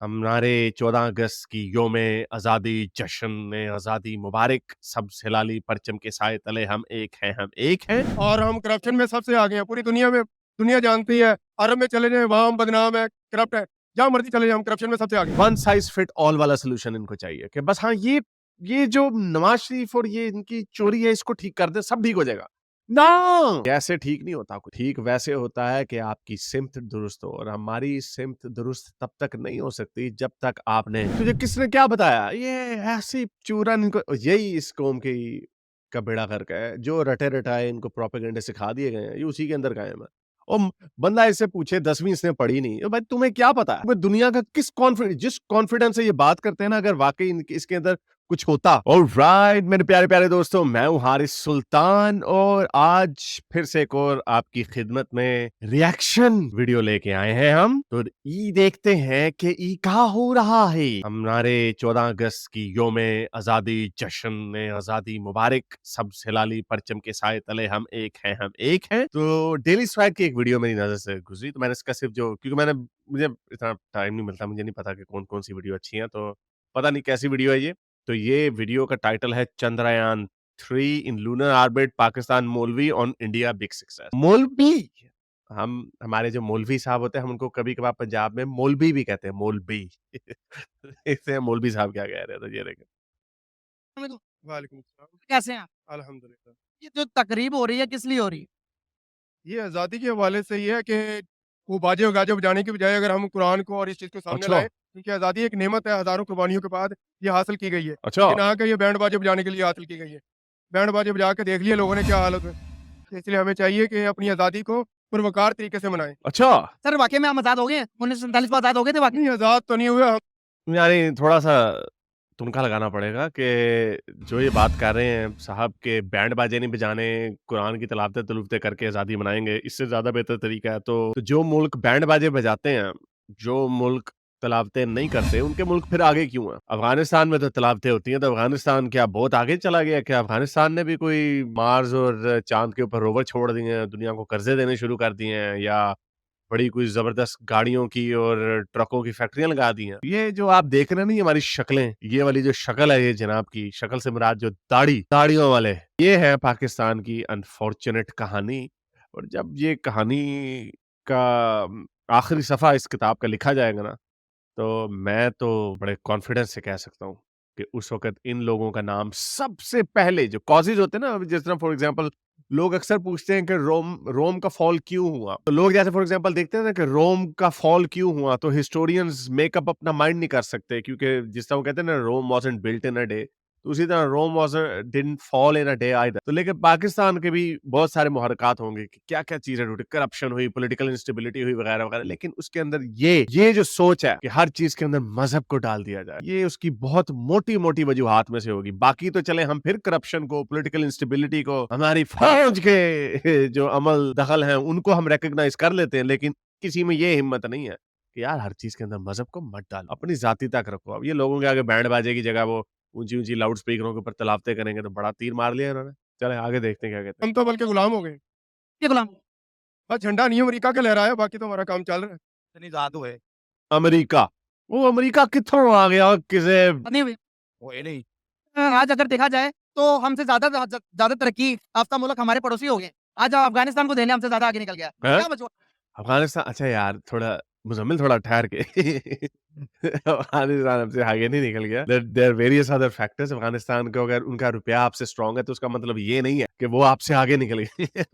हमारे 14 अगस्त की योमे आज़ादी जश्न में आज़ादी मुबारक। सब हिलाली परचम के साए तले हम एक हैं, हम एक हैं। और हम करप्शन में सबसे आगे हैं पूरी दुनिया में। दुनिया जानती है, अरब में चले जाएं वहां हम बदनाम है, करप्ट है। जहां मर्जी चले जाएं हम करप्शन में सबसे आगे हैं। वन साइज फिट ऑल वाला सोल्यूशन इनको चाहिए कि बस हाँ ये जो नवाज शरीफ और ये इनकी चोरी है इसको ठीक कर दे, सब ठीक हो जाएगा। ना ऐसे ठीक नहीं होता। कुछ ठीक वैसे होता है कि आपकी सिमत दुरुस्त हो, और हमारी सिमत दुरुस्त तब तक नहीं हो सकती जब तक आपने तुझे किसने क्या बताया ये ऐसी चूरन इनको यही इस कौम की का बेड़ा गर्क है। जो रटे रटाए इनको प्रोपेगेंडे सिखा दिए गए हैं ये उसी के अंदर कायम है। और बंदा इससे पूछे 10वीं इसने पढ़ी नहीं, भाई तुम्हें क्या पता है? तुम्हें दुनिया का किस कॉन्फिडेंस जिस कॉन्फिडेंस से ये बात करते हैं ना, अगर वाकई इसके अंदर कुछ होता। ऑलराइट मेरे प्यारे प्यारे दोस्तों, मैं हूं हारिस सुल्तान और आज फिर से एक और आपकी खिदमत में रिएक्शन वीडियो लेके आए हैं हम। तो ई देखते हैं कि ई क्या हो रहा है। हमारे 14 अगस्त की योमे आज़ादी जश्न में आज़ादी मुबारक। सब हिलाली परचम के साए तले हम एक हैं, हम एक हैं। तो डेली स्वाग की एक वीडियो मेरी नजर से गुजरी, तो मैंने इसका सिर्फ जो क्योंकि मुझे इतना टाइम नहीं मिलता, मुझे नहीं पता कि कौन कौन सी वीडियो अच्छी है, तो पता नहीं कैसी वीडियो है ये। तो ये वीडियो का टाइटल है चंद्रयान 3 इन लूनर ऑर्बिट, पाकिस्तान मौलवी ऑन इंडिया बिग सक्सेस। मौलवी, हम हमारे जो मौलवी साहब होते हैं हम उनको कभी कभार पंजाब में मौलवी भी कहते हैं, मौलवी। इससे मौलवी साहब क्या कह रहे हैं, तो ये देखें। वालेकुम। वालेकुम सलाम। कैसे हैं आप? अल्हम्दुलिल्लाह। ये जो तकरीब हो रही है किस लिए हो रही है? ये आज़ादी के हवाले से ये है कि वो बाजे गाजे बजाने की बजाय अगर हम कुरान को और इस चीज़ को सामने अच्छा लाएं, क्योंकि आज़ादी एक नेमत है, हज़ारों कुर्बानियों के बाद ये हासिल की गई है। अच्छा। ये ना कि ये बैंड बाजे बजाने के लिए हासिल की गई है। बैंड बाजे बजा के देख लिए लोगों ने क्या हालत है। इसलिए हमें चाहिए कि अपनी आज़ादी को पुरवकार तरीके से मनाएं। अच्छा सर वाक़ई में हम आज़ाद हो गए हैं? 1947 को आज़ाद हो गए थे वाक़ई? नहीं, आज़ाद तो नहीं हुए हम। यानी थोड़ा सा तुनका लगाना पड़ेगा कि जो ये बात कर रहे हैं साहब के बैंड बाजे नहीं बजाने, कुरान की तलावतें तलूवतें करके आज़ादी मनाएँगे, इससे ज़्यादा बेहतर तरीका है तो जो मुल्क बैंड बाजे बजाते हैं, जो मुल्क तलावतें नहीं करते, उनके मुल्क फिर आगे क्यों हैं? अफ़गानिस्तान में तो तलावतें होती हैं, तो अफ़गानिस्तान क्या बहुत आगे चला गया? क्या अफ़गानिस्तान ने भी कोई मार्स और चाँद के ऊपर रोवर छोड़ दिए हैं, दुनिया को कर्ज़े देने शुरू कर दिए हैं, या बड़ी कोई ज़बरदस्त गाड़ियों की और ट्रकों की फैक्ट्रियाँ लगा दी हैं। ये जो आप देख रहे हैं ना, ये हमारी शक्लें, ये वाली जो शक्ल है ये जनाब की, शक्ल से मुराद जो दाढ़ियों वाले, ये है पाकिस्तान की अनफॉर्च्यूनेट कहानी। और जब ये कहानी का आखिरी सफ़ा इस किताब का लिखा जाएगा ना, तो मैं तो बड़े कॉन्फिडेंस से कह सकता हूँ कि उस वक़्त इन लोगों का नाम सबसे पहले जो कॉज़ेज़ होते हैं ना, जिस तरह फॉर एग्ज़ाम्पल लोग अक्सर पूछते हैं कि रोम रोम का फ़ॉल क्यों हुआ? तो लोग जैसे फॉर एग्ज़ाम्पल देखते हैं ना कि रोम का फ़ॉल क्यों हुआ? तो हिस्टोरियंस मेकअप अपना माइंड नहीं कर सकते, क्योंकि जिस तरह वो कहते हैं ना, Rome wasn't built in a day, तो उसी तरह Rome didn't fall in a day either. तो लेकिन पाकिस्तान के भी बहुत सारे मुहर्रिकात होंगे कि क्या-क्या चीज़ें टूटी, करप्शन हुई, पॉलिटिकल इंस्टेबिलिटी हुई वगैरह-वगैरह। लेकिन उसके अंदर ये जो सोच है कि हर चीज़ के अंदर मज़हब को डाल दिया जाए, ये उसकी बहुत मोटी-मोटी वजूहात में से होगी। बाकी तो चले हम फिर करप्शन को, पॉलिटिकल इंस्टेबिलिटी को, हमारी फ़ौज के जो अमल दखल हैं, उनको हम रिकॉग्नाइज़ कर लेते हैं, लेकिन किसी में ये हिम्मत नहीं है कि यार हर चीज़ के अंदर मज़हब को मत डालो, अपनी ज़ाती तक रखो। अब ये लोगों के आगे बैंड बाजे की जगह वो ऊँची-ऊँची लाउड स्पीकरों के ऊपर तलावतें करेंगे, तो बड़ा तीर मार लिया इन्होंने। चलें आगे देखते हैं क्या कहते हैं। हम तो बल्कि गुलाम हो गए। ये गुलाम बस झंडा नहीं अमेरिका का लहराया, बाकी तो हमारा काम चल रहा है। इतनी जादू है। अमेरिका, वो अमेरिका कित्थों आ गया किसे? नहीं हुई। वो है नहीं। आज अगर देखा जाए तो हमसे ज़्यादा तरक्की याफ़्ता मुल्क हमारे पड़ोसी हो गए। आज अफ़गानिस्तान को देख लें, हमसे ज़्यादा आगे निकल गया। हैं? क्या बचवा अफ़गानिस्तान, अच्छा यार थोड़ा मुज़म्मिल थोड़ा ठहर के। अफ़गानिस्तान हमसे आगे नहीं निकल गया। There are various other factors. Afghanistan को अगर उनका रुपया आपसे स्ट्रॉन्ग है, तो उसका मतलब ये नहीं है कि वो आपसे आगे निकल गए।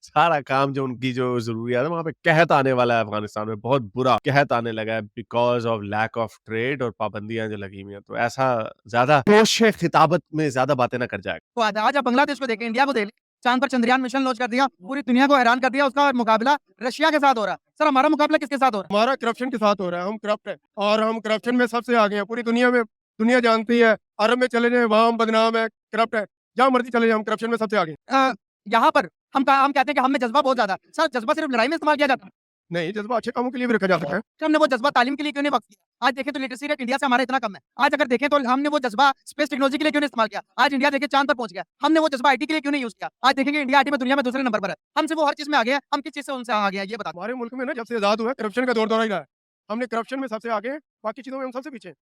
सारा काम जो उनकी जो ज़रूरियात है, वहाँ पे कहत आने वाला है अफ़गानिस्तान में, बहुत बुरा कहत आने लगा है because of lack of trade और पाबंदियाँ जो लगी हुई हैं। तो ऐसा ज़्यादा होश-ए-ख़िताबत में ज़्यादा बातें ना कर जाया। तो आज आप बांग्लादेश को देखें, इंडिया को देख लें। चाँद पर चंद्रयान मिशन लॉन्च कर दिया, पूरी दुनिया को हैरान कर दिया। उसका मुकाबला रशिया के साथ हो रहा है। सर हमारा मुकाबला किसके साथ हो रहा है? हमारा करप्शन के साथ हो रहा है, हम करप्ट हैं और हम करप्शन में सबसे आगे हैं पूरी दुनिया में। दुनिया जानती है, अरब में चले जाएं वहां हम बदनाम है, करप्ट है। जहां मर्जी चले जाएं हम करप्शन में सबसे आगे हैं। यहाँ पर हम कहते हैं कि हम में जज़्बा बहुत ज़्यादा है। सर जज़्बा सिर्फ लड़ाई में इस्तेमाल किया जाता है। नहीं, जज्बा अच्छे कामों के लिए भी रखा जा सकता है। कि हमने वो जज़्बा तालीम के लिए क्यों नहीं वक़्त किया? आज देखें तो लिटरेसी रेट इंडिया से हमारा इतना कम है। आज अगर देखें तो हमने वो जज़्बा स्पेस टेक्नोलॉजी के लिए क्यों नहीं इस्तेमाल किया? आज इंडिया देखिए चाँद पर पहुँच गया। हमने वो जज़्बा आईटी के लिए क्यों नहीं यूज़ किया? आज देखेंगे इंडिया आईटी में दुनिया में दूसरे नंबर पर है। हमसे वो हर चीज़ में आगे है, हम किस चीज़ से उनसे आगे हैं ये बताओ? हमारे मुल्क में ना जब से आजाद हुआ है, करप्शन का दौर दौरा ही रहा है। हमने करप्शन में सबसे आगे हैं, बाकी चीज़ों में हम सबसे पीछे हैं।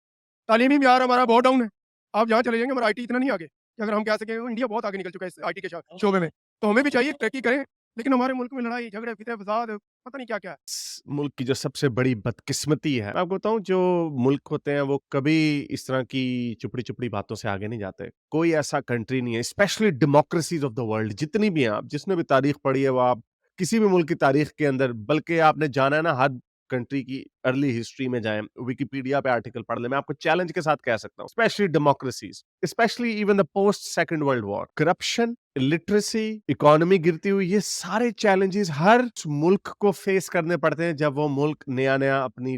तालीमी म्यार हमारा बहुत डाउन है। आप जहाँ चले जाएँगे हमारा आईटी इतना नहीं आगे कि अगर हम कह सकें इंडिया बहुत आगे निकल चुका है इस आईटी के शोबे में। तो हमें भी चाहिए तरक्की करें, लेकिन हमारे मुल्क में लड़ाई, झगड़े, फितने, फसाद पता नहीं क्या-क्या है। इस मुल्क की जो सबसे बड़ी बदकिस्मती है, मैं आपको बताऊँ जो मुल्क होते हैं वो कभी इस तरह की चुपड़ी-चुपड़ी बातों से आगे नहीं जाते। कोई ऐसा कंट्री नहीं है, specially democracies of the world जितनी भी हैं आप, जिसने भी तारीख पढ़ी है वो आप किसी भी मुल्क की तारीख के अंदर बल्कि आपने जाना है ना हर कंट्री की अर्ली हिस्ट्री में जाएँ, विकिपीडिया पे आर्टिकल पढ़ लें, मैं आपको चैलेंज के साथ कह सकता हूँ। Specially democracies, specially even the post second world war, corruption, illiteracy, economy गिरती हुई, ये सारे चैलेंजेस हर मुल्क को फेस करने पड़ते हैं जब वो मुल्क नया-नया अपनी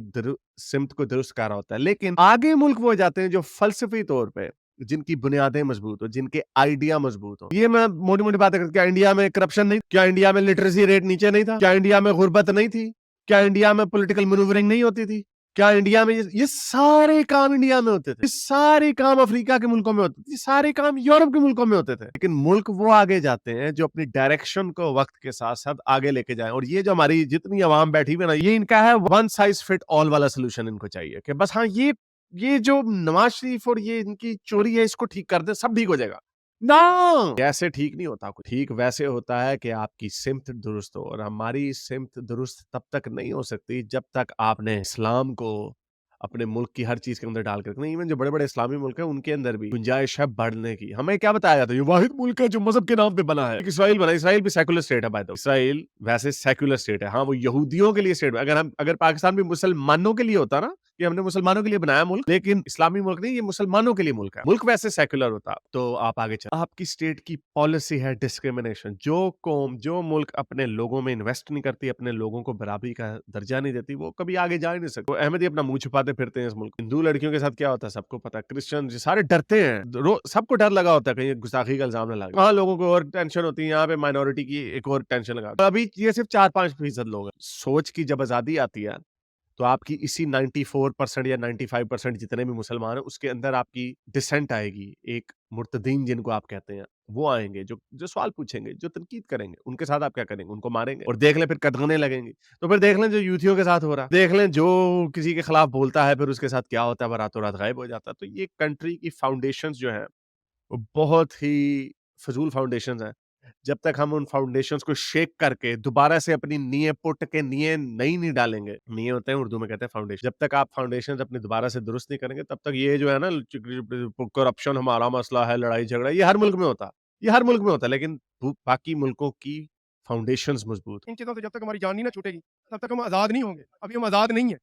सिमत को दुरुस्त कर रहा होता है। लेकिन आगे मुल्क वो जाते हैं जो फलसफी तौर पे जिनकी बुनियादें मजबूत हो, जिनके आइडिया मजबूत हो। ये मैं मोटी-मोटी बातें करता क्या इंडिया में करप्शन नहीं? क्या इंडिया में लिटरेसी रेट नीचे नहीं था? क्या इंडिया में गुर्बत नहीं थी? क्या इंडिया में पॉलिटिकल मैनूवरिंग नहीं होती थी? क्या इंडिया में ये सारे काम इंडिया में होते थे? ये सारे काम अफ्रीका के मुल्कों में होते थे? ये सारे काम यूरोप के मुल्कों में होते थे? लेकिन मुल्क वो आगे जाते हैं जो अपनी डायरेक्शन को वक्त के साथ-साथ आगे लेके जाएँ और ये जो हमारी जितनी अवाम बैठी हुई है ना, ये इनका है वन साइज फिट ऑल वाला सॉल्यूशन इनको चाहिए कि बस हाँ, ये जो नवाज शरीफ और ये इनकी चोरी है इसको ठीक कर दें, सब ठीक हो जाएगा। ना ऐसे ठीक नहीं होता कुछ ठीक वैसे होता है कि आपकी सिमत दुरुस्त हो और हमारी सिमत दुरुस्त तब तक नहीं हो सकती जब तक आपने इस्लाम को अपने मुल्क की हर चीज के अंदर डाल कर रखना इवन जो बड़े बड़े इस्लामी मुल्क हैं उनके अंदर भी गुंजाइश है बढ़ने की हमें क्या बताया जाता है ये वाहिद मुल्क है जो मजहब के नाम पे बना है इसराइल बना इसराइल भी सेकुलर स्टेट है बाय द वे इसराइल वैसे सेकुलर स्टेट है हाँ वो यहूदियों के लिए स्टेट अगर पाकिस्तान भी मुसलमानों के लिए होता ना कि हमने मुसलमानों के लिए बनाया मुल्क लेकिन इस्लामी मुल्क नहीं ये मुसलमानों के लिए मुल्क है मुल्क वैसे सेकुलर होता तो आप आगे चल आपकी स्टेट की पॉलिसी है डिस्क्रिमिनेशन जो कौम जो मुल्क अपने लोगों में इन्वेस्ट नहीं करती अपने लोगों को बराबरी का दर्जा नहीं देती वो कभी आगे जा ही नहीं सकते अहमदी अपना मुंह छुपाते फिरते हैं इस मुल्क हिंदू लड़कियों के साथ क्या होता है सबको पता है क्रिश्चियन सारे डरते हैं सबको डर लगा होता है कहीं गुस्ताखी का इल्जाम न लगे वहाँ लोगों को और टेंशन होती है यहाँ पे माइनॉरिटी की एक और टेंशन लगा अभी ये सिर्फ 4-5% लोग हैं सोच की जब आजादी आती है तो आपकी इसी 94% या 95% जितने भी मुसलमान हैं उसके अंदर आपकी डिसेंट आएगी एक मुर्तदीन जिनको आप कहते हैं वो आएंगे जो जो सवाल पूछेंगे जो तनकीद करेंगे उनके साथ आप क्या करेंगे उनको मारेंगे और देख लें फिर कदगने लगेंगे तो फिर देख लें जो यूथियों के साथ हो रहा है देख लें जो किसी के खिलाफ बोलता है फिर उसके साथ क्या होता है वो रातों रात गायब हो जाता है तो ये कंट्री की फाउंडेशंस जो है वो बहुत ही फजूल फाउंडेशंस हैं जब तक हम उन फाउंडेशंस को शेक करके दोबारा से अपनी नींव पुट के नींव नहीं डालेंगे नींव होते हैं उर्दू में कहते हैं फाउंडेशन जब तक आप फाउंडेशन अपने दोबारा से दुरुस्त नहीं करेंगे तब तक ये जो है ना करप्शन हमारा मसला है लड़ाई झगड़ा ये हर मुल्क में होता ये हर मुल्क में होता है लेकिन बाकी मुल्कों की फाउंडेशंस मजबूत इन चीज़ों से जब तक हमारी जान नहीं ना छूटेगी तब तक हम आज़ाद नहीं होंगे अभी हम आज़ाद नहीं है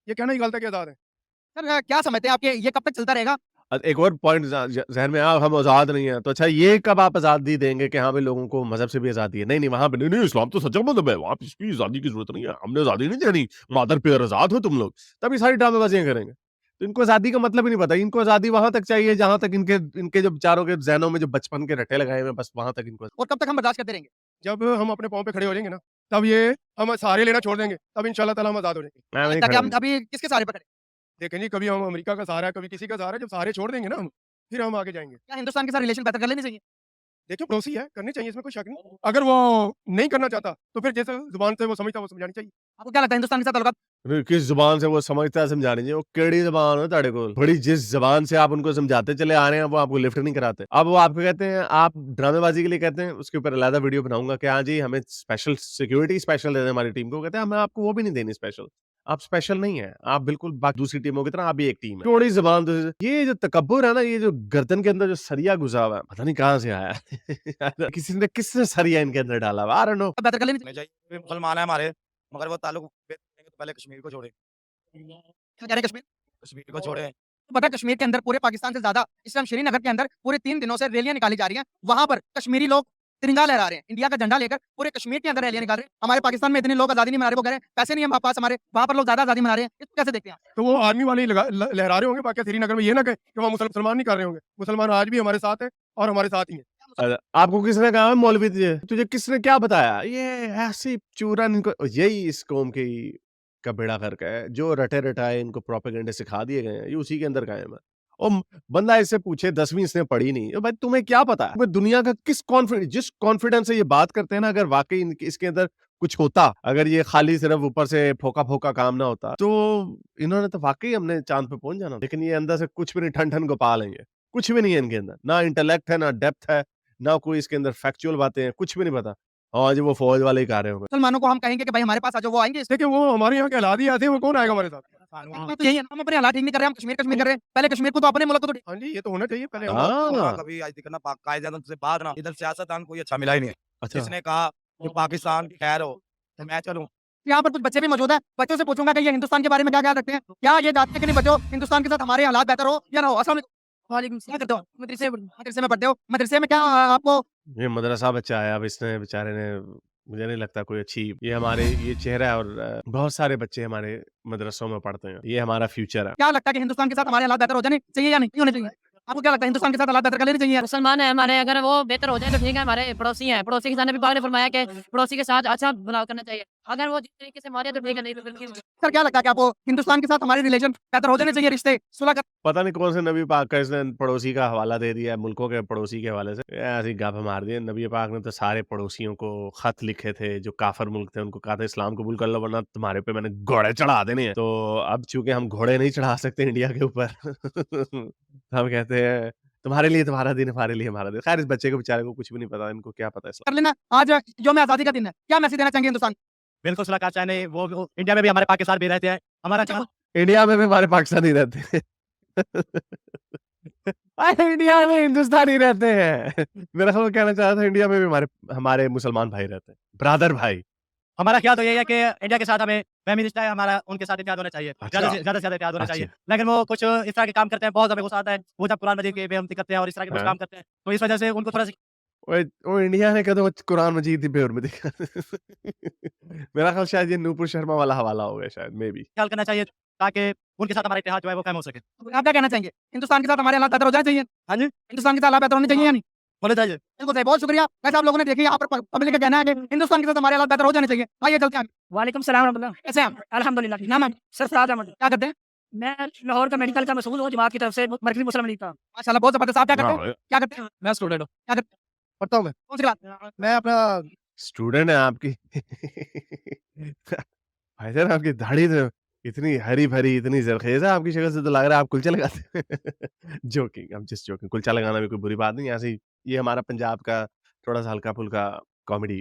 ये कहना ही गलत है कि आज़ाद है सर क्या समझते हैं आपके ये कब तक चलता रहेगा एक और पॉइंट जहन में आया हम आज़ाद नहीं है तो अच्छा ये कब आप आज़ादी देंगे कि हाँ भाई लोगों को मजहब से भी आज़ादी है नहीं वहां पे नहीं इस्लाम तो सच्चा मजहब है वहां इसकी आज़ादी की जरूरत नहीं है हमने आज़ादी नहीं देनी मादर पे आज़ाद हो तुम लोग तभी सारी ड्रामेबाजियां करेंगे तो इनको आज़ादी का मतलब ही नहीं पता इनको आज़ादी वहां तक चाहिए जहां तक इनके जो बेचारों के जहनों में जो बचपन के रटे लगाए हुए बस वहां तक इनको और कब तक हम बर्दाश्त करते रहेंगे जब हम अपने पाँव पे खड़े हो जाएंगे ना तब ये हम सहारे लेना छोड़ देंगे तब इंशाल्लाह ताला हम आज़ाद हो जाएंगे मैं नहीं ताकि खड़ा हम अभी किसके सहारे पर खड़े देखें जी कभी हम अमेरिका का सहारा है कभी किसी का सहारा है जब सहारे छोड़ देंगे ना हम फिर हम आगे जाएंगे क्या हिंदुस्तान के साथ रिलेशन बेहतर कर लेनी चाहिए देखिए पड़ोसी है करनी चाहिए इसमें कोई शक नहीं अगर वो नहीं करना चाहता तो फिर जैसे जुबान से वो समझता है वो समझानी चाहिए आपको क्या लगता है हिंदुस्तान के साथ ताल्लुकात फिर किस जुबान से वो समझता है समझानी चाहिए वो केड़ी जुबान है ताड़े को बड़ी जिस जुबान से आप उनको समझाते चले आ रहे हैं वो आपको लिफ्ट नहीं कराते अब वो आपको कहते हैं आप ड्रामेबाजी के लिए कहते हैं उसके ऊपर अलग वीडियो बनाऊंगा कि हाँ जी हमें स्पेशल सिक्योरिटी स्पेशल दे दें हमारी टीम को कहते हैं हमें आपको वो भी नहीं देनी स्पेशल आप स्पेशल नहीं है आप बिल्कुल बाकी दूसरी टीमों की तरह आप भी एक टीम है थोड़ी जुबान ये जो तकब्बुर है ना ये जो गर्दन के अंदर जो सरिया घुसा हुआ है पता नहीं कहाँ से आया किसने सरिया इनके अंदर डाला हुआ आई डोंट नो बेहतर कर लेनी चाहिए चाहिए मुसलमान है हमारे मगर वो ताल्लुक तो पहले कश्मीर को छोड़े क्या कह रहे हैं कश्मीर कश्मीर को छोड़े तो पता है कश्मीर के अंदर पूरे पाकिस्तान से ज्यादा इस टाइम श्रीनगर के अंदर पूरे 3 दिनों से रैलियां निकाली जा रही हैं वहां पर कश्मीरी लोग तिरंगा लहरा रहे हैं इंडिया का झंडा लेकर पूरे कश्मीर के अंदर रैलियां निकाल रहे हैं हमारे पाकिस्तान में इतने लोग आजादी नहीं मना रहे वो कह रहे हैं पैसे नहीं है हमारे पास हमारे वहां पर लोग ज्यादा आजादी मना रहे हैं इसको कैसे देखते हैं आप? तो वो आर्मी वाले ही लहरा रहे होंगे बाकी श्रीनगर में ये ना कहे कि वहाँ मुसलमान नहीं कर रहे होंगे मुसलमान आज भी हमारे साथ है और हमारे साथ ही है आपको किसने कहा है मौलवी तुझे किसने क्या बताया ये ऐसी चूरन इनको यही इस कौम की का बेड़ा गर्क है जो रटे रटाए इनको प्रोपेगेंडे सिखा दिए गए हैं ये उसी के अंदर कायम है और बंदा इससे पूछे 10वीं इसने पढ़ी नहीं भाई तुम्हें क्या पता है दुनिया का किस कॉन्फिडेंस जिस कॉन्फिडेंस से ये बात करते हैं ना अगर वाकई इसके अंदर कुछ होता, अगर ये खाली सिर्फ ऊपर से फोका-फोका काम ना होता, तो इन्होंने तो वाक़ई हमने चाँद पे पहुँच जाना। लेकिन ये अंदर से कुछ भी नहीं, ठन-ठन गोपाल हैं ये। कुछ भी नहीं है इनके अंदर। ना इंटेलेक्ट है, ना डेप्थ है, ना कोई इसके अंदर फैक्चुअल बातें हैं, कुछ भी नहीं पता। और जो वो फ़ौज वाले ही कर रहे होंगे। मुसलमानों को हम कहेंगे कि भाई हमारे पास आ जाओ, वो आएँगे? देखिए वो हमारे यहाँ के हालात ही ऐसे हैं, वो कौन आएगा हमारे साथ? बात तो यही है ना, हम अपने हालात ठीक नहीं कर रहे हैं, हम कश्मीर कर रहे हैं। पहले कश्मीर को तो अपने मुल्क को तो हाँ जी, ये तो होना चाहिए पहले हम हाँ। कभी आज दिखना कायदे से बात ना इधर सियासतदान कोई अच्छा मिला ही नहीं है। अच्छा। जिसने कहा कि पाकिस्तान की खैर हो तो मैं चलूं। यहाँ पर कुछ बच्चे भी मौजूद हैं। बच्चों से पूछूंगा कि ये हिंदुस्तान के बारे में क्या ख्याल रखते हैं? क्या ये जानते हैं कि नहीं बच्चों, हिंदुस्तान के साथ हमारे हालात बेहतर हो या ना हो? अस्सलाम वालेकुम। वालेकुम सलाम। क्या करते हो? मदरसे में पढ़ते हो? मदरसे में क्या आपको ये मदरसा बच्चा आया, अब इसने बेचारे ने मुझे नहीं लगता कोई अच्छी ये हमारे ये चेहरा है और बहुत सारे बच्चे हमारे मदरसों में पढ़ते हैं। ये हमारा फ्यूचर है। क्या लगता है कि हिंदुस्तान के साथ हमारे हालात बेहतर हो जाने चाहिए या नहीं होने चाहिए? आपको क्या लगता है हिंदुस्तान के साथ हालात बेहतर कर लेने चाहिए? मुसलमान है हमारे, अगर वो बेहतर हो जाए तो ठीक है। हमारे पड़ोसी हैं, पड़ोसी के साथ नबी पाक ने फरमाया कि पड़ोसी के साथ अच्छा बर्ताव करना चाहिए। अगर वो जिस तरीके से मारे तो ठीक है, नहीं तो बिल्कुल सर क्या लगता है कि आपको हिंदुस्तान के साथ हमारे रिलेशन बेहतर हो जाने चाहिए, रिश्ते सुलह कर पता नहीं कौन से नबी पाक का इसने पड़ोसी का हवाला दे दिया है, मुल्कों के पड़ोसी के हवाले से। ऐसी गप मार दिए। नबी पाक ने तो सारे पड़ोसियों को खत लिखे थे, जो काफिर मुल्क थे उनको कहा था इस्लाम कबूल कर लो वरना तुम्हारे पे मैंने घोड़े चढ़ा देने हैं। तो अब चूंकि हम घोड़े नहीं चढ़ा सकते इंडिया के ऊपर तो हम कहते हैं तुम्हारे लिए तुम्हारा दिन, हमारे लिए हमारा दिन। खैर इस बच्चे को बेचारे को कुछ भी नहीं पता, इनको क्या पता इस्लाम। लेना। आज यौम आज़ादी का दिन है, क्या मैसेज देना चाहेंगे हिंदुस्तान? बिल्कुल सलाहकार चाहे वो इंडिया में भी हमारे पाकिस्तान भी रहते हैं। हमारा इंडिया में भी हमारे पाकिस्तानी रहते हैं। अरे इंडिया में हिंदुस्तानी रहते हैं। मेरा ख्याल कहना चाह रहा था इंडिया में भी हमारे हमारे मुसलमान भाई रहते हैं, ब्रदर भाई। हमारा ख्याल तो यही है कि इंडिया के साथ हमें फैमिली रिश्ता है, हमारा उनके साथ इत्तेहाद होना चाहिए। अच्छा। ज़्यादा से ज़्यादा इत्तेहाद होना चाहिए। अच्छा। लेकिन वो कुछ इस तरह के काम करते हैं, बहुत हमें गुस्सा आता है। वो जब कुरान मजीद की बेइज्जती करते हैं और इस तरह के कुछ हाँ। काम करते हैं, तो इस वजह से उनको थोड़ा सा वो इंडिया ने कदों कुरान मजीद दी बेहुरमती मेरा ख्याल शायद ये नूपुर शर्मा वाला हवाला हो गया शायद, मे बी। ख्याल करना चाहिए ताकि उनके साथ हमारा इत्तेहाद जो है वो कायम हो सके। आप क्या कहना चाहेंगे? हिंदुस्तान के साथ हमारे हालात बेहतर हो जाने चाहिए? हाँ जी, हिंदुस्तान के साथ हालात बेहतर होने चाहिए या नहीं? होने चाहिए। बिल्कुल सही, बहुत शुक्रिया। वैसे आप लोगों ने देखिए यहाँ पर पब्लिक का कहना है कि हिंदुस्तान के साथ हमारे हालात बेहतर हो जाने चाहिए। आइए चलते हैं। वालेकुम सलाम रहमतुल्लाह। कैसे हैं आप? अल्हम्दुलिल्लाह। नाम है? सरफराज अहमद। क्या करते हैं? मैं लाहौर का मेडिकल का मसूल हूँ जमात की तरफ से, मरकज़ी मुस्लिम लीग का। माशाल्लाह बहुत जबरदस्त। आप क्या करते हैं? हाँ, क्या करते हैं? मैं स्टूडेंट हूँ, क्या करते हैं? पढ़ता हूँ मैं। कौन सी क्लास? मैं अपना स्टूडेंट है आपकी। भाईजान आपकी दाढ़ी तो इतनी हरी-भरी, इतनी ज़रख़ेज़ है आपकी शक्ल से तो लग रहा है आप कुलचा लगाते हैं। Joking, I am just joking. Kulcha लगाना भी कोई बुरी बात नहीं है, ऐसे ही ये हमारा पंजाब का थोड़ा-सा हल्का-फुल्का कॉमेडी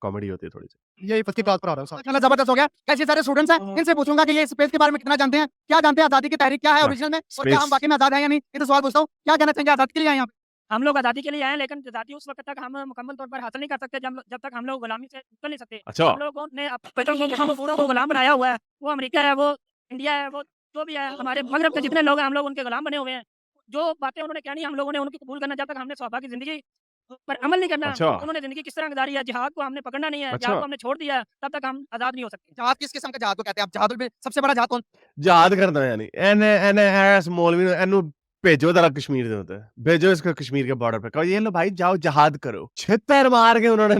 कॉमेडी होती है थोड़ी-सी। यही फर्स्ट क्लास पढ़ा रहा हूँ साहब। माशाल्लाह जबरदस्त हो गया। ऐसे सारे स्टूडेंट्स हैं, इनसे पूछूंगा कि ये स्पेस के बारे में कितना जानते हैं? क्या जानते हैं आज़ादी की तहरीक क्या है हाँ, ओरिजिनल में? और क्या हम स्पेस। वाकई में आज़ाद हैं या नहीं? ये तो सवाल पूछता हूँ। क्या कहना चाहेंगे आज़ादी के लिए आए यहाँ पे? हम लोग आज़ादी के लिए आए हैं, लेकिन आज़ादी उस वक़्त तक हम मुकम्मल तौर पर हासिल नहीं कर सकते जब तक हम लोग गुलामी से निकल नहीं सकते। अच्छा। हम लोगों ने हम पूरा को गुलाम बनाया हुआ है। वो अमेरिका है, वो इंडिया है, वो जो भी है, हमारे मगरब के जितने लोग हैं हम लोग उनके गुलाम बने हुए हैं। जो बातें उन्होंने कहनी हम लोगों ने उनकी कबूल करना, जब तक हमने सहाबा की ज़िंदगी पर अमल नहीं करना। अच्छा। उन्होंने ज़िंदगी किस तरह गुजारी है, जिहाद को हमने पकड़ना नहीं है, अच्छा। जिहाद को हमने छोड़ दिया है, तब तक हम आज़ाद नहीं हो सकते। जहाद किस किस्म का जहाद को कहते हैं आप? जहाद में सबसे बड़ा जहाद कौन? जहाद करना है यानी एने हैस मौलवी एनु भेजो जरा कश्मीर दे होते भेजो इसको कश्मीर के बॉर्डर पे, कहो ये लो भाई जाओ जहाद करो। छितर मार के उन्होंने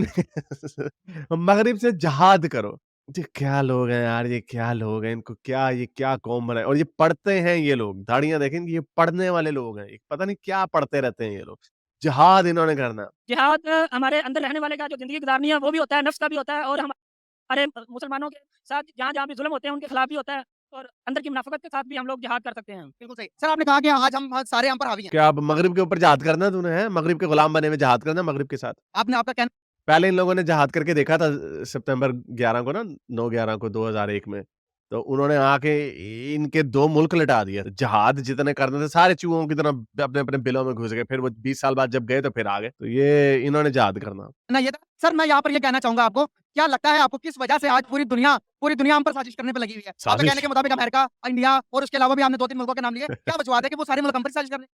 मगरिब से जहाद करो। ये क्या लोग हैं यार, ये क्या लोग हैं, इनको क्या ये क्या कौम बनाए और ये पढ़ते हैं ये लोग, दाढ़ियाँ देखेंगे ये पढ़ने वाले लोग हैं, पता नहीं क्या पढ़ते रहते हैं ये लोग। जहाद इन्होंने करना। जिहाद हमारे अंदर रहने वाले का जो ज़िंदगी गुजारनी है वो भी होता है, नफ्स का भी होता है, और हमारे मुसलमानों के साथ जहाँ-जहाँ भी ज़ुल्म होते हैं उनके खिलाफ भी होता है, और अंदर की मुनाफ़िक़त के साथ भी हम लोग जिहाद कर सकते हैं। बिल्कुल सही। सर आपने कहा कि आज हम सारे हम पर हावी हैं। क्या अब मगरिब के ऊपर जहाद करना है तूने हैं? मगरिब के गुलाम बने हुए जहाद करना है मगरिब के साथ? आपने आपका कहना पहले इन लोगों ने जहाद करके देखा था सितंबर 11 को ना 9/11 को 2001 में। तो उन्होंने आके इनके 2 मुल्क लटा दिए। जहाद जितने करने थे सारे चूहों की तरह अपने-अपने बिलों में घुस गए। फिर वो 20 साल बाद जब गए तो फिर आ गए। तो ये इन्होंने जहाद करना। ना ये था। सर मैं यहाँ पर ये कहना चाहूँगा आपको, क्या लगता है आपको किस वजह से आज पूरी दुनिया हम पर साजिश करने पे लगी हुई है? आपके साजिश? कहने के मुताबिक अमेरिका, इंडिया और उसके अलावा भी आपने 2-3 मुल्कों के नाम लिए। क्या वजूहत है कि वो सारे मुल्क हम पर साजिश कर रहे हैं?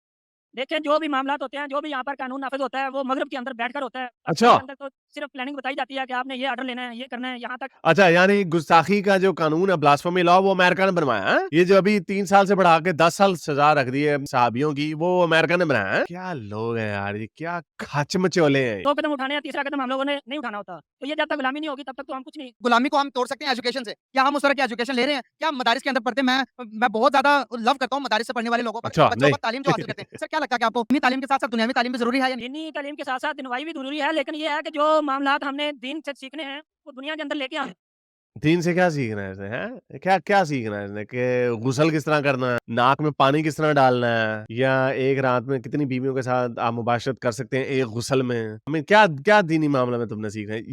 देखिए, जो भी मामलात होते हैं, जो भी यहाँ पर कानून नाफ़िज़ होता है, वो मगरब के अंदर बैठकर होता है। अच्छा। अपने अंदर तो सिर्फ़ प्लानिंग बताई जाती है कि आपने ये ऑर्डर लेना है, ये करना है, यहाँ तक अच्छा यानी गुस्ताखी का जो कानून है ब्लास्फेमी लॉ वो अमेरिका ने बनवाया है? ये जो अभी 3 साल से बढ़ा के 10 साल सजा रख दी है सहाबियों की वो अमेरिका ने बनाया है? क्या लोग हैं यार, ये क्या खचमचोले हैं। 2 कदम उठाने हैं, तीसरा कदम हम लोगों ने नहीं उठाना होता। तो ये जब तक गुलामी नहीं होगी तब तक तो हम कुछ नहीं। गुलामी को हम तोड़ सकते हैं एजुकेशन से। क्या हम उस तरह की एजुकेशन ले रहे हैं? क्या हम मदारिस के अंदर पढ़ते हैं? मैं बहुत ज़्यादा लव करता हूँ मदारिस से पढ़ने वाले लोगों पर, अच्छा, बच्चों नहीं। पर तालीम जो हासिल करते हैं। सर क्या लगता है कि आपको दीनी तालीम के साथ-साथ दुनियावी तालीम भी ज़रूरी है या नहीं? दीनी तालीम के साथ-साथ दिनवाई भी ज़रूरी है, लेकिन ये है कि जो मामलात हमने दीन से सीखने हैं, वो दुनिया के अंदर लेके आए। दीन से क्या सीखना है इसने, हैं? क्या सीखना है इसने कि गुस्ल किस तरह करना है, नाक में पानी किस तरह डालना है, या एक रात में कितनी बीवियों के साथ आप मुबाशरत कर सकते हैं एक गुस्ल में। आई मीन क्या दीनी मामला में तुमने सीखना है?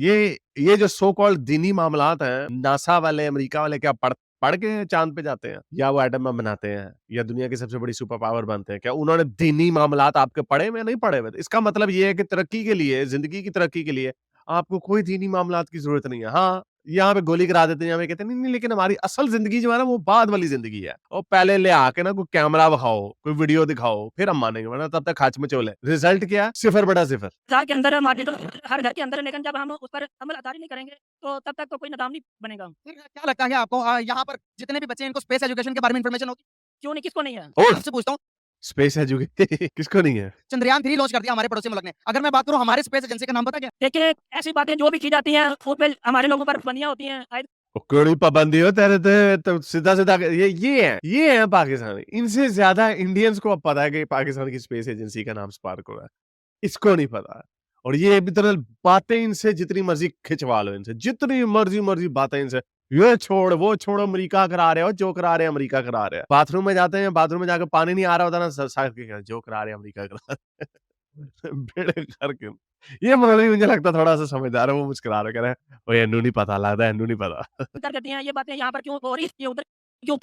ये जो सो कॉल्ड दीनी मामलात हैं, नासा वाले, अमेरिका वाले क्या पढ़ के चांद पे जाते हैं, या वो एटम बम बनाते हैं, या दुनिया की सबसे बड़ी सुपर पावर बनते हैं? क्या उन्होंने दीनी मामलात आपके पढ़े हुए नहीं पढ़े हुए? इसका मतलब ये है कि तरक्की के लिए, जिंदगी की तरक्की के लिए आपको कोई दीनी मामलात की जरूरत नहीं है। हाँ, यहाँ पे गोली करा देते हैं, यहाँ पे कहते हैं नहीं, नहीं, लेकिन हमारी असल जिंदगी जो है ना वो बाद वाली जिंदगी है। और पहले ले आके ना कोई कैमरा दिखाओ, कोई वीडियो दिखाओ, फिर हम मानेंगे, वरना तब तक खाच में चोल है। रिजल्ट क्या है? 0/0। घर के अंदर हमारे तो हर घर के अंदर है, लेकिन जब हम उस पर अमल अतारी नहीं करेंगे तो तब तक तो कोई निज़ाम नहीं बनेगा। फिर क्या लगता है आपको यहाँ पर जितने भी बच्चे हैं, इनको स्पेस एजुकेशन के बारे में इन्फॉर्मेशन होगी? क्यों नहीं, किसको नहीं है? और आपसे पूछता हूँ, स्पेस एजुकेशन किसको नहीं है? चंद्रयान 3 लॉन्च कर दिया हमारे पड़ोसी मुल्क ने। अगर मैं बात करूँ हमारे स्पेस एजेंसी का नाम पता क्या? देखिए, ऐसी बातें जो भी की जाती हैं उस पे हमारे लोगों पर पाबंदियां होती हैं। ओ, कोई पाबंदी हो तेरे तो सीधा ये है पाकिस्तानी। इनसे ज्यादा इंडियंस को अब पता है कि पाकिस्तान की स्पेस एजेंसी का नाम स्पार्क हो रहा है, इसको नहीं पता। और ये भी तरह बातें इनसे जितनी मर्जी खिंचवा लो, इनसे जितनी मर्जी बातें इनसे, ये छोड़ वो छोड़, अमेरिका करा रहे हो, जो करा रहे हैं अमेरिका करा रहे हैं। बाथरूम में जाते हैं, बाथरूम में जाकर पानी नहीं आ रहा होता ना, जो करा रहे हैं अमेरिका करा रहे हैं। बेड़े घर के ये मुझे लगता थोड़ा सा समझदार है, वो मुस्कुरा रहे, कह रहे हैं ओए इन्नू नहीं पता, लगता है इन्नू नहीं पता। कर करती हैं ये बातें यहाँ पर क्यों हो रही है, ये उधर क्यों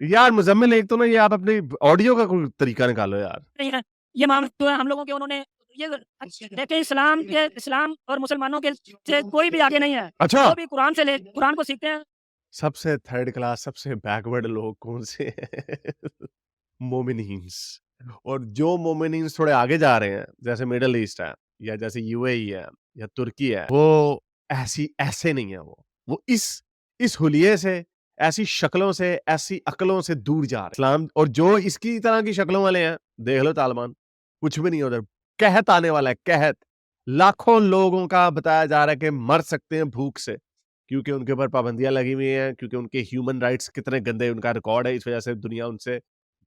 यार मुजम्मिल, एक तो ना ये आप अपनी ऑडियो का कोई तरीका निकालो यार। नहीं है। ये मामला जो है हम लोगों के, उन्होंने ये देखिए, इस्लाम और मुसलमानों के से कोई भी आगे नहीं है। अच्छा, जो भी कुरान को सीखते हैं। सबसे थर्ड क्लास, सबसे बैकवर्ड लोग कौन से हैं? मोमिनीन्स। और जो मोमिनीन्स थोड़े आगे जा रहे हैं, जैसे मिडल ईस्ट है, या जैसे यूएई है, या तुर्की है, वो ऐसे नहीं है। वो इस हुलिये से, ऐसी शक्लों से, ऐसी अकलों से दूर जा रहे हैं। इस्लाम और जो इसकी तरह की शक्लों वाले हैं, देख लो तालिबान, कुछ भी नहीं है उधर। कहत आने वाला है, कहत। लाखों लोगों का बताया जा रहा है कि मर सकते हैं भूख से, क्योंकि उनके ऊपर पाबंदियां लगी हुई हैं, क्योंकि उनके ह्यूमन राइट्स कितने गंदे उनका रिकॉर्ड है, इस वजह से दुनिया उनसे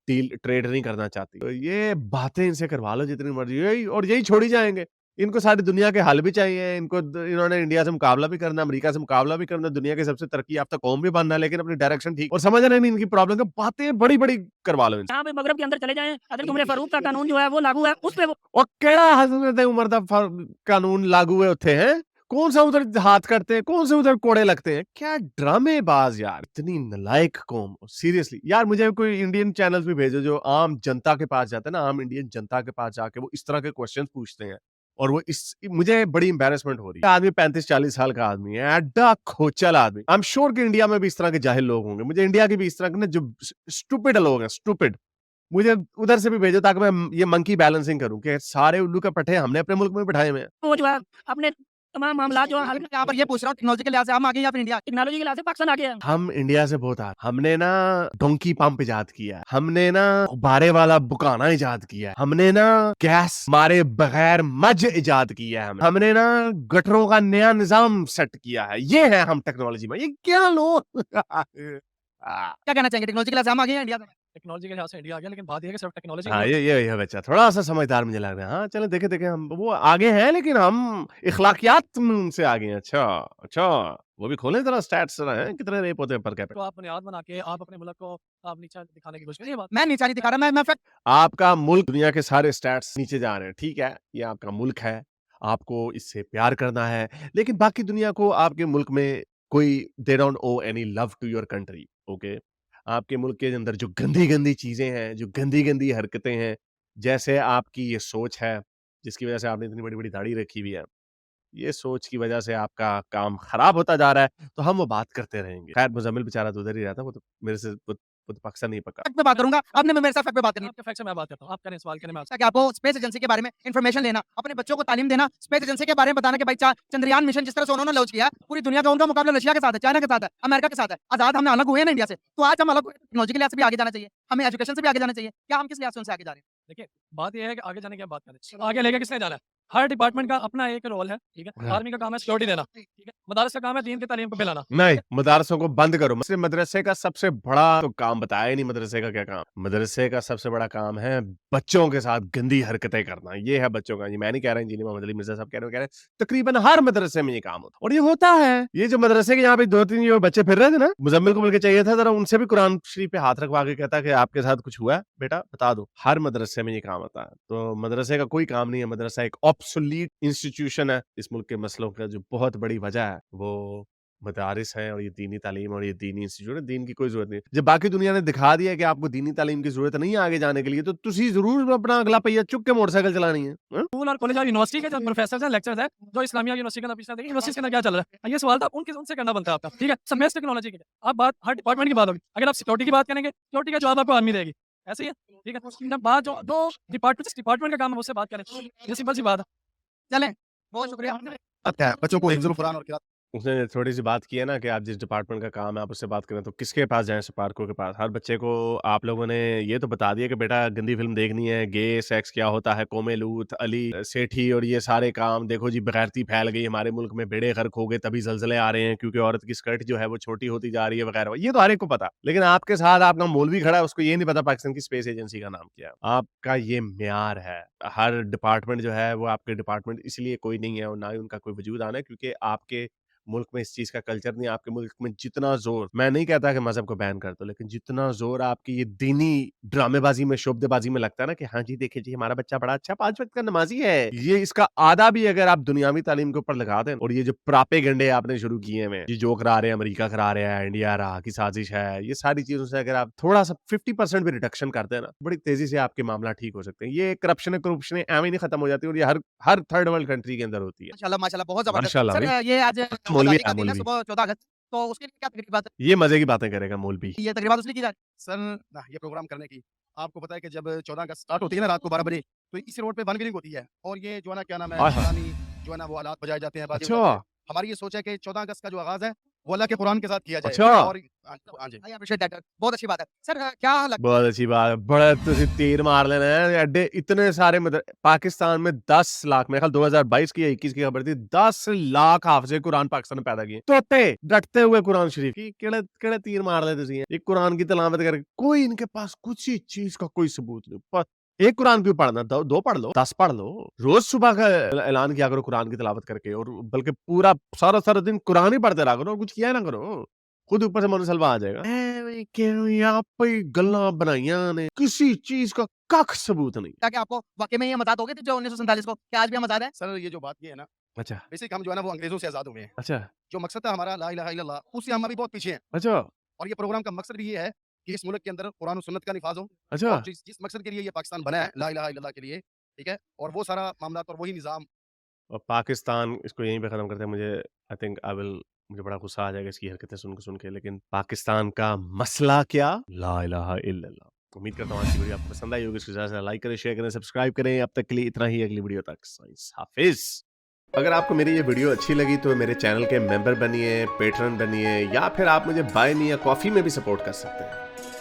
डील ट्रेड नहीं करना चाहती। तो ये बातें इनसे करवा लो जितनी मर्जी, यही छोड़ी जाएंगे। इनको सारी दुनिया के हल भी चाहिए, इन्होंने इंडिया से मुकाबला भी करना, अमेरिका से मुकाबला भी करना, दुनिया की सबसे तरक्की याफ्ता कौम भी बनना, लेकिन अपनी डायरेक्शन ठीक और समझ रहे नहीं इनकी प्रॉब्लम का। बातें बड़ी-बड़ी करवा लो इनसे। जहाँ पे मगरब के अंदर चले जाएं, हज़रत उमर फारूक का कानून जो है वो लागू है, उस पे वो और केड़ा हज़रत उमर दा कानून लागू है उत्थे हैं? कौन सा उधर हाथ करते हैं, कौन से उधर कोड़े लगते हैं? क्या ड्रामेबाज यार, इतनी नालायक कौम। सीरियसली यार, मुझे कोई इंडियन चैनल्स भी भेजो जो आम जनता के पास जाते हैं ना, आम इंडियन जनता के पास जाके वो इस तरह के क्वेश्चंस पूछते हैं, और वो मुझे बड़ी एम्बैरेसमेंट हो रही है। आदमी 35-40 साल का आदमी है, एड्डा खोचल आदमी। आई एम श्योर कि इंडिया में भी इस तरह के जाहिल लोग होंगे। मुझे इंडिया के भी इस तरह के ना जो स्टूपिड लोग हैं, स्टूपिड, मुझे उधर से भी भेजो ताकि मैं ये मंकी बैलेंसिंग करूं कि सारे उल्लू के पट्टे हमने अपने मुल्क में बिठाए हुए हैं। जो है अपने तमाम मामला जो हल यहाँ पर ये पूछ रहा हूँ, टेक्नोलॉजी के लिहाज से हम आगे या फिर इंडिया? टेक्नोलॉजी के लिहाज से पाकिस्तान आगे है। हम इंडिया से बहुत आगे। हमने ना डोंकी पंप इजाद किया है, हमने ना गुब्बारे वाला बुकाना इजाद किया है, हमने ना गैस मारे बगैर मज इजाद किया है, हमने ना गटरों का नया निजाम सेट किया है। ये है हम टेक्नोलॉजी में। ये क्या लोग क्या कहना चाहेंगे, टेक्नोलॉजी के लिहाज से हम आगे या इंडिया? टेक्नोलॉजी के लिहाज से इंडिया आ गया, लेकिन बात ये है कि सिर्फ टेक्नोलॉजी हाँ, ये बच्चा थोड़ा सा समझदार मुझे लग रहा है। हाँ, चलो देखे हम वो आगे हैं, लेकिन हम इखलाकियात में उनसे आगे हैं। अच्छा, वो भी खोलें जरा स्टैट्स जरा हैं, कितने रेप होते हैं पर कैपिटा। को आप बुनियाद बना के आप अपने मुल्क को आप नीचा दिखाने की कोशिश करिए। बात मैं नीचा नहीं दिखा रहा, मैं फैक्ट। आपका मुल्क, दुनिया के सारे स्टैट्स नीचे जा रहे हैं, ठीक है, ये आपका मुल्क है, आपको इससे प्यार करना है, लेकिन बाकी दुनिया को आपके मुल्क में कोई they don't owe any love to your country. Okay, आपके मुल्क के अंदर जो गंदी चीजें हैं, जो गंदी हरकतें हैं, जैसे आपकी ये सोच है, जिसकी वजह से आपने इतनी बड़ी दाढ़ी रखी हुई है, ये सोच की वजह से आपका काम खराब होता जा रहा है, तो हम वो बात करते रहेंगे। खैर, मुजम्मिल बेचारा तो उधर ही रहता, वो तो मेरे से वो तो पाकिस्तान नहीं पका। फैक्ट पे बात करूंगा, आपने मेरे साथ फैक्ट पे बात करनी है। आपके फैक्ट से मैं बात करता हूँ, आप करें सवाल करें, मैं कि आपको स्पेस एजेंसी के बारे में इन्फॉर्मेशन लेना, अपने बच्चों को तालीम देना, स्पेस एजेंसी के बारे में बताना कि भाई चंद्रयान मिशन जिस तरह से उन्होंने लॉन्च किया, पूरी दुनिया का उनका मुकाबला रशिया के साथ है, चाइना के साथ है, अमेरिका के साथ है। आजाद हमने अलग हुए हैं ना इंडिया से, तो आज हम अलग टेक्नोलॉजी के लिहाज से भी आगे जाना चाहिए, हमें एजुकेशन से भी आगे जाना चाहिए। क्या हम किस लिहाज से उनसे आगे जा रहे हैं? देखिए, बात ये है कि आगे जाने की आप बात करें, आगे लेके किसने जाना है? हर डिपार्टमेंट का अपना एक रोल है, ठीक है। हाँ। आर्मी का काम है सिक्योरिटी देना, ठीक है। मदारस का काम है दीन की तालीम को फैलाना। नहीं, मदरसों को बंद करो। सिर्फ मदरसे का सबसे बड़ा तो काम बताया ही नहीं, मदरसे का क्या काम। मदरसे का सबसे बड़ा काम है बच्चों के साथ गंदी हरकतें करना। ये है बच्चों का। ये मैं नहीं कह रहा, इंजीनियर मोहम्मद अली मिर्जा साहब कह रहे हैं। तकरीबन हर मदरसे में ये काम होता है और ये होता है। ये जो मदरसे के यहाँ पे 2-3 जो बच्चे फिर रहे थे ना, मुजम्मिल को मिलकर चाहिए था जरा उनसे भी कुरान शरीफ पे हाथ रखवा के कहता कि आपके साथ कुछ हुआ है बेटा, बता दो। हर मदरसे में ये काम होता है। तो मदरसे का कोई काम नहीं है। मदरसा एक ऑब्सोलीट इंस्टीट्यूशन है। इस मुल्क के मसलों का जो बहुत बड़ी वजह है वो मदारिस हैं और ये दीनी तालीम और ये दीनी इंस्टीट्यूट है। दीन की कोई जरूरत नहीं। जब बाकी दुनिया ने दिखा दिया कि आपको दीनी तालीम की जरूरत नहीं है आगे जाने के लिए, तो तुसी जरूर अपना अगला पहिया चुक के मोटरसाइकिल चलानी है। हाँ? स्कूल और कॉलेज और यूनिवर्सिटी के जो प्रोफेसर हैं, लेक्चरर्स हैं, जो इस्लामिया यूनिवर्सिटी का पिछला देखिए यूनिवर्सिटी के अंदर क्या चल रहा है, ये सवाल था उनसे करना बनता है आपका, ठीक है। सब टेक्नोलॉजी की अब बात हर डिपार्टमेंट की बात होगी। अगर आप सिक्योरिटी की बात करेंगे, सिक्योरिटी का जवाब आपको आर्मी देगी, ऐसे ही है, ठीक है। जब बात जो दो डिपार्टमेंट का काम है उससे बात करें, ये सिंपल सी बात है। चलें, बहुत शुक्रिया। अच्छा बच्चों को हिफ्ज़ुल कुरान और किरात उसने थोड़ी सी बात की है ना कि आप जिस डिपार्टमेंट का काम है आप उससे बात करें, तो किसके पास जाएं? स्पार्को के पास। हर बच्चे को आप लोगों ने ये तो बता दिया कि बेटा गंदी फिल्म देखनी है, गे सेक्स क्या होता है, कोमे लूथ, अली सेठी और ये सारे काम। देखो जी बेगैरती फैल गई हमारे मुल्क में, बेड़े गर्क हो गए, तभी जलजले आ रहे हैं क्योंकि औरत की स्कर्ट जो है वो छोटी होती जा रही है वगैरह। ये तो हर एक को पता। लेकिन आपके साथ आपका मौलवी खड़ा है, उसको ये नहीं पता पाकिस्तान की स्पेस एजेंसी का नाम क्या है। आपका ये म्यार है। हर डिपार्टमेंट जो है वो आपके डिपार्टमेंट इसलिए कोई नहीं है और ना ही उनका कोई वजूद आना है क्योंकि आपके मुल्क में इस चीज़ का कल्चर नहीं है। आपके मुल्क में जितना ज़ोर, मैं नहीं कहता कि मज़हब को बैन कर दो, लेकिन जितना ज़ोर आपकी ये दीनी ड्रामेबाज़ी में, शोबदेबाज़ी में लगता है ना कि हाँ जी, देखिए जी हमारा बच्चा बड़ा अच्छा 5 वक़्त का नमाज़ी है। ये इसका आधा भी अगर आप दुनियावी तालीम के ऊपर लगा दें और ये जो प्रोपेगेंडे आपने शुरू किए हुए हैं, ये जो करा रहे हैं, अमेरिका करा रहा है, इंडिया रहा की साज़िश है, ये सारी चीज़ों से अगर आप थोड़ा-सा 50% भी रिडक्शन कर दें ना, बड़ी तेज़ी से आपके मामला ठीक हो सकते हैं। ये करप्शन एवं ही नहीं खत्म हो जाती और ये हर थर्ड वर्ल्ड कंट्री के अंदर होती है। माशाल्लाह, माशाल्लाह, बहुत ज़बरदस्त। माशाल्लाह सर, भाई। ये आज मौलवी आज़ादी का है, दिन है, मौलवी। सुबह 14 अगस्त, तो उसके लिए क्या तकरीबात है? ये मज़े की बातें करेगा मौलवी। ये तकरीबात उसने की जा सर ये प्रोग्राम करने की आपको पता है कि जब 14 अगस्त स्टार्ट होती है ना रात को 12 बजे, तो इसी रोड पे वन व्हीलिंग होती है और ये जो है ना क्या नाम है आय हाय। इस्लामी जो है ना वो आलात बजाए जाते हैं, बाजे अच्छा। बजाते हैं। हमारी ये सोच है कि 14 अगस्त का जो आगाज़ है वो अल्लाह के कुरान के साथ किया जाए। अच्छा। और हाँ जी। I appreciate that. बहुत अच्छी बात है। सर, क्या लगता बहुत अच्छी बात है। बड़ा तुसी तीर मार लेना है। एडे इतने सारे पाकिस्तान में 10 लाख, मेरे ख्याल 2022 की या 21 की खबर थी, 10 लाख हाफ़िज़े कुरान पाकिस्तान में पैदा किए। तोते डटते हुए कुरान शरीफ की केड़े केड़े तीर मार ले तुसी। एक कुरान की तिलावत करके कोई इनके पास कुछ ही चीज़ का कोई सबूत नहीं। एक कुरान क्यों पढ़ना? 2 पढ़ लो, 10 पढ़ लो। रोज़ सुबह का ऐलान किया करो कुरान की तिलावत करके और बल्कि पूरा सारा दिन कुरान ही पढ़ते रहा करो और कुछ किया ना करो। खुद ऊपर से मनसलवा आ जाएगा। ਐਵੇਂ ਕਿਉਂ ਆਪੇ ਗੱਲਾਂ ਬਣਾਈਆਂ ਨੇ, किसी चीज़ का कख सबूत नहीं। है कि आपको वाक़ई में ये मज़ाद हो गए थे जो 1947 को, क्या आज भी हम मज़ाद है? सर ये जो बात की है ना, अच्छा, बेसिक हम जो है ना वो अंग्रेज़ों से आज़ाद हुए हैं। अच्छा, जो मकसद था हमारा ला इलाहा इल्लल्लाह, उससे हम अभी बहुत पीछे हैं। अच्छा, और ये प्रोग्राम का मकसद भी ये है कि इस मुल्क के अंदर कुरान और सुन्नत का निफाज़ हो अच्छा। और जिस जिस मकसद के लिए ये पाकिस्तान बना है, ला इलाहा इल्लल्लाह के लिए, ठीक है? और वो सारा मामलात और वही निज़ाम और पाकिस्तान इसको यहीं पे ख़त्म करते हैं। आई थिंक मुझे बड़ा गुस्सा आ जाएगा इसकी हरकतें सुन के, लेकिन पाकिस्तान का मसला क्या? ला इलाहा इल्लल्लाह। उम्मीद करता हूँ आज की वीडियो आपको पसंद आई होगी। इसको ज़्यादा से ज़्यादा लाइक करें, शेयर करें, सब्सक्राइब करें। अब तक के लिए इतना ही। अगली वीडियो तक हाफ़िज़। अगर आपको मेरी ये वीडियो अच्छी लगी तो मेरे चैनल के मेंबर बनिए, पेट्रन बनिए या फिर आप मुझे बाय मी या कॉफ़ी में भी सपोर्ट कर सकते हैं।